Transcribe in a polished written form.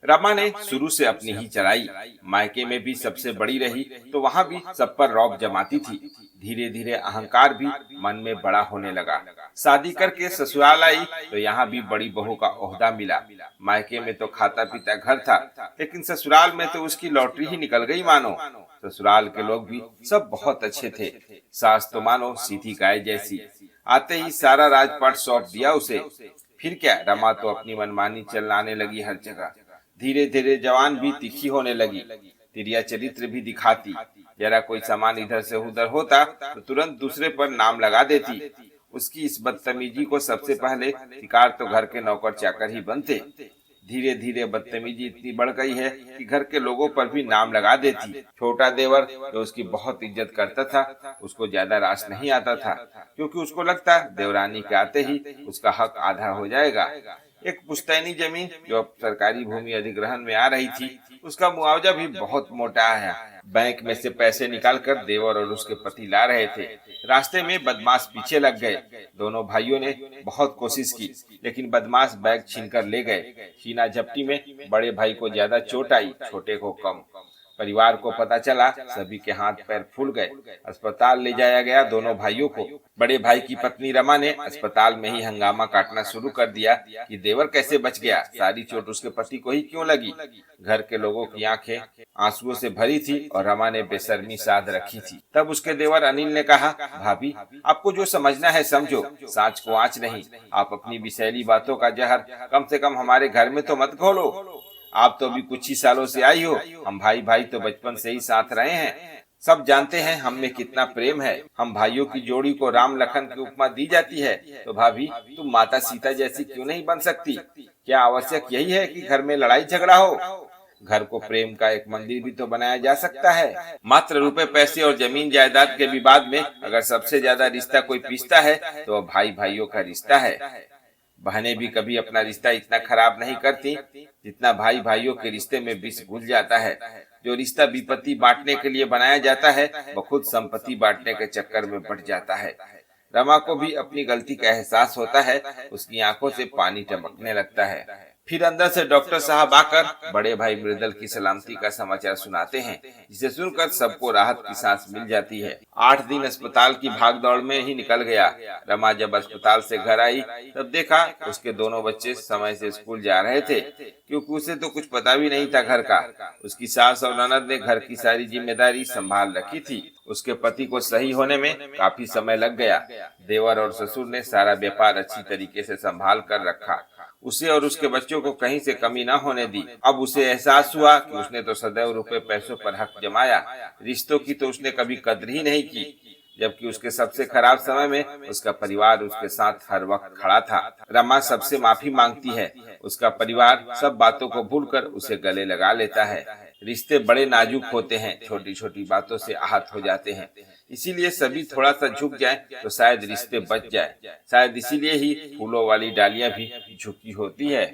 रमा ने शुरू से अपनी ही चलाई। मायके में भी सबसे बड़ी रही तो वहाँ भी सब पर रौब जमाती थी। धीरे धीरे अहंकार भी मन में बड़ा होने लगा। शादी करके ससुराल आई तो यहाँ भी बड़ी बहू का ओहदा मिला। मायके में तो खाता पीता घर था, लेकिन ससुराल में तो उसकी लॉटरी ही निकल गई मानो। ससुराल के लोग भी सब बहुत अच्छे थे। सास तो मानो सीधी गाय जैसी। आते ही सारा राजपाट सौंप दिया उसे। फिर क्या, रमा तो अपनी मनमानी चलाने लगी हर जगह। धीरे धीरे जवान भी तीखी होने लगी। तिरिया चरित्र भी दिखाती। जरा कोई सामान इधर से उधर होता तो तुरंत दूसरे पर नाम लगा देती। उसकी इस बदतमीजी को सबसे पहले शिकार तो घर के नौकर चाकर ही बनते। धीरे धीरे बदतमीजी इतनी बढ़ गई है कि घर के लोगों पर भी नाम लगा देती। छोटा देवर जो उसकी बहुत इज्जत करता था, उसको ज्यादा रास नहीं आता था, क्योंकि उसको लगता देवरानी के आते ही उसका हक आधा हो जाएगा। एक पुश्तैनी जमीन जो अब सरकारी भूमि अधिग्रहण में आ रही थी, उसका मुआवजा भी बहुत मोटा आया। बैंक में से पैसे निकालकर देवर और उसके पति ला रहे थे। रास्ते में बदमाश पीछे लग गए। दोनों भाइयों ने बहुत कोशिश की, लेकिन बदमाश बैग छीनकर ले गए। छीना झपटी में बड़े भाई को ज्यादा चोट आई, छोटे को कम। परिवार को पता चला, सभी के हाथ पैर फूल गए। अस्पताल ले जाया गया दोनों भाइयों को। बड़े भाई की पत्नी रमा ने अस्पताल में ही हंगामा काटना शुरू कर दिया कि देवर कैसे बच गया, सारी चोट उसके पति को ही क्यों लगी। घर के लोगों की आंखें आंसुओं से भरी थी और रमा ने बेशर्मी साध रखी थी। तब उसके देवर अनिल ने कहा, भाभी आपको जो समझना है समझो, सांच को आंच नहीं। आप अपनी विषैली बातों का जहर कम से कम हमारे घर में तो मत घोलो। आप तो अभी कुछ ही सालों से आई हो, हम भाई भाई तो बचपन से ही साथ रहे हैं। सब जानते हैं हम में कितना प्रेम है। हम भाइयों की जोड़ी को राम लखन की उपमा दी जाती है, तो भाभी तुम माता सीता जैसी क्यों नहीं बन सकती? क्या आवश्यक यही है कि घर में लड़ाई झगड़ा हो? घर को प्रेम का एक मंदिर भी तो बनाया जा सकता है। मात्र रुपए पैसे और जमीन जायदाद के विवाद में अगर सबसे ज्यादा रिश्ता कोई पीसता है तो भाई भाइयों का रिश्ता है। बहनें भी कभी अपना रिश्ता इतना खराब नहीं करती जितना भाई भाइयों के रिश्ते में विष घुल जाता है। जो रिश्ता विपत्ति बांटने के लिए बनाया जाता है, वो खुद संपत्ति बांटने के चक्कर में बढ़ जाता है। रमा को भी अपनी गलती का एहसास होता है। उसकी आंखों से पानी टपकने लगता है। फिर अंदर से डॉक्टर साहब आकर बड़े भाई मृदल की सलामती का समाचार सुनाते हैं, जिसे सुनकर सबको राहत की सांस मिल जाती है। 8 दिन अस्पताल की भागदौड़ में ही निकल गया। रमा जब अस्पताल से घर आई तब देखा उसके दोनों बच्चे समय से स्कूल जा रहे थे, क्योंकि उसे तो कुछ पता भी नहीं था घर का। उसकी सास और ननद ने घर की सारी जिम्मेदारी संभाल रखी थी। उसके पति को सही होने में काफी समय लग गया। देवर और ससुर ने सारा व्यापार अच्छी तरीके से संभाल कर रखा। उसे और उसके बच्चों को कहीं से कमी न होने दी। अब उसे एहसास हुआ कि उसने तो सदैव रुपए पैसों पर हक जमाया, रिश्तों की तो उसने कभी कदर ही नहीं की। जबकि उसके सबसे खराब समय में उसका परिवार उसके साथ हर वक्त खड़ा था। रमा सबसे माफी मांगती है। उसका परिवार सब बातों को भूलकर उसे गले लगा लेता है। रिश्ते बड़े नाजुक होते हैं, छोटी छोटी बातों से आहत हो जाते हैं। इसीलिए सभी थोड़ा सा झुक जाए तो शायद रिश्ते बच जाए। शायद इसीलिए ही फूलों वाली डालियां भी झुकी होती है।